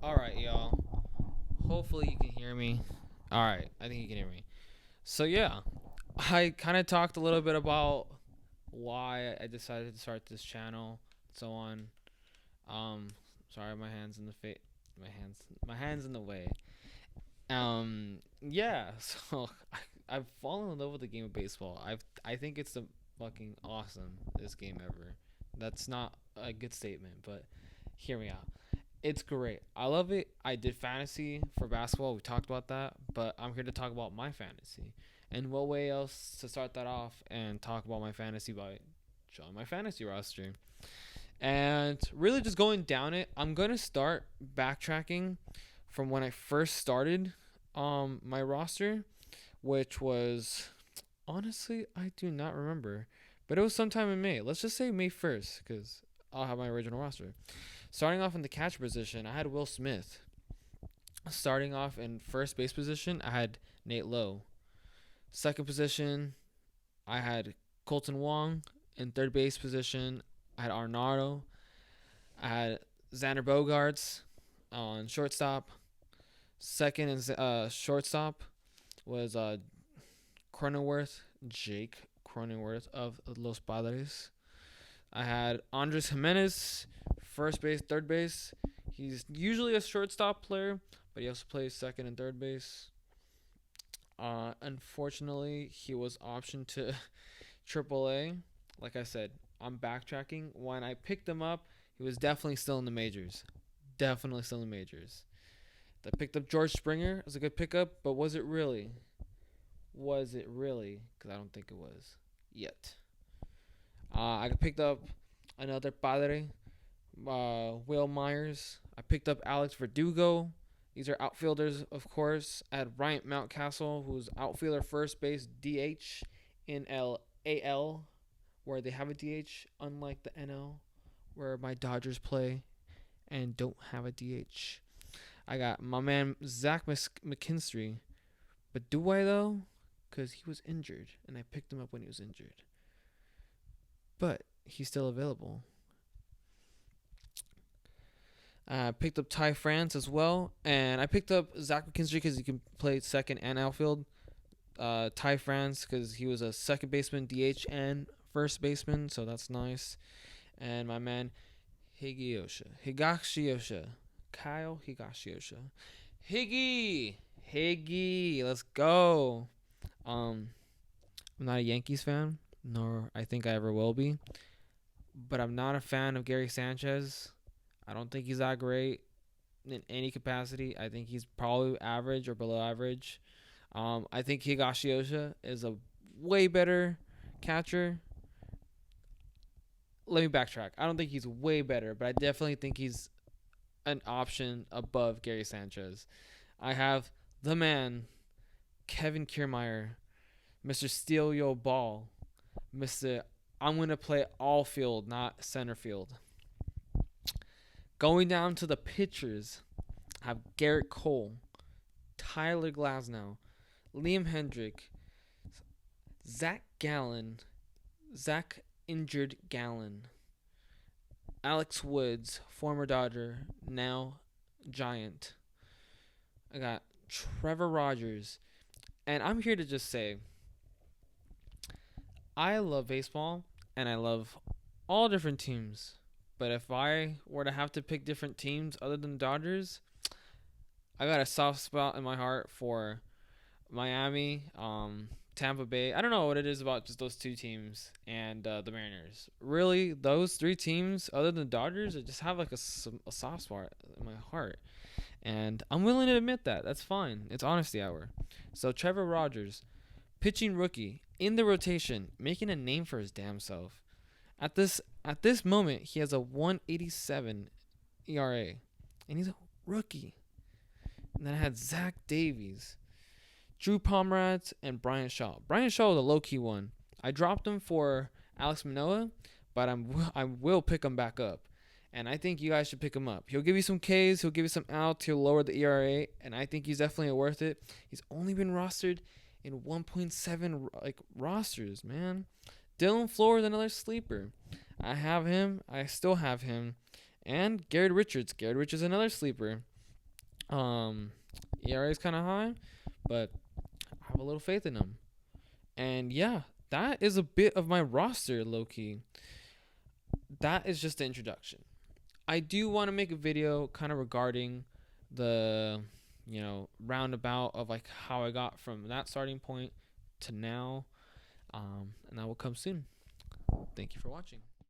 All right, y'all. Hopefully you can hear me. All right, I think you can hear me. So yeah, I kind of talked a little bit about why I decided to start this channel, so on. Um, sorry, my hands in the my hands in the way. Yeah. So I've fallen in love with the game of baseball. I think it's the fucking awesome this game ever. That's not a good statement, but hear me out. It's great. I love it. I did fantasy for basketball. We talked about that, but I'm here to talk about my fantasy. And what way else to start that off and talk about my fantasy by showing my fantasy roster. And really just going down it, I'm going to start backtracking from when I first started my roster, which was honestly, I do not remember, but it was sometime in May. Let's just say May 1st cuz I'll have my original roster. Starting off in the catcher position, I had Will Smith. Starting off in first base position, I had Nate Lowe. Second position, I had Colton Wong. In third base position, I had Arnado. I had Xander Bogarts on shortstop. Second and shortstop was Cronenworth, Jake Cronenworth of Los Padres. I had Andres Jimenez, first base, third base. He's usually a shortstop player, but he also plays second and third base. Unfortunately, he was optioned to AAA. Like I said, I'm backtracking. When I picked him up, he was definitely still in the majors. Definitely still in the majors. I picked up George Springer. It was a good pickup, but was it really? Was it really? Because I don't think it was yet. I picked up another Padre, Will Myers. I picked up Alex Verdugo. These are outfielders, of course. I had Bryant Mountcastle, who's outfielder, first base, DH in AL, where they have a DH, unlike the NL, where my Dodgers play and don't have a DH. I got my man Zach McKinstry. But do I, though? Because he was injured, and I picked him up when he was injured. But he's still available. I picked up Ty France as well, and I picked up Zach McKinstry because he can play second and outfield. Ty France because he was a second baseman, DH, and first baseman, so that's nice. And my man Higashiyosha, Kyle Higashiyosha, Higgy, let's go. I'm not a Yankees fan, nor I think I ever will be, but I'm not a fan of Gary Sanchez. I don't think he's that great in any capacity. I think he's probably average or below average. I think Higashiyosha is a way better catcher. Let me backtrack. I don't think he's way better, but I definitely think he's an option above Gary Sanchez. I have the man, Kevin Kiermaier, Mr. Steal Your Ball, Mr. I'm going to play all field, not center field. Going down to the pitchers, I have Garrett Cole, Tyler Glasnow, Liam Hendrick, Zach Gallen, Zach Injured Gallen, Alex Woods, former Dodger, now Giant. I got Trevor Rogers. And I'm here to just say, I love baseball and I love all different teams. But if I were to have to pick different teams other than Dodgers, I got a soft spot in my heart for Miami, Tampa Bay. I don't know what it is about just those two teams and the Mariners. Really, those three teams, other than Dodgers, I just have like a soft spot in my heart. And I'm willing to admit that. That's fine. It's honesty hour. So Trevor Rogers, pitching rookie, in the rotation, making a name for his damn self. At this moment, he has a 187 ERA, and he's a rookie. And then I had Zach Davies, Drew Pomeranz, and Brian Shaw. Brian Shaw was a low-key one. I dropped him for Alex Manoah, but I will pick him back up. And I think you guys should pick him up. He'll give you some Ks, he'll give you some outs, he'll lower the ERA, and I think he's definitely worth it. He's only been rostered in 1.7 rosters, man. Dylan Flores, another sleeper. I have him. I still have him. And Garrett Richards. Garrett Richards, another sleeper. Um, ERA is kind of high, but I have a little faith in him. And yeah, that is a bit of my roster, low key. That is just the introduction. I do want to make a video kind of regarding the, roundabout of like how I got from that starting point to now. And that will come soon. Thank you for watching.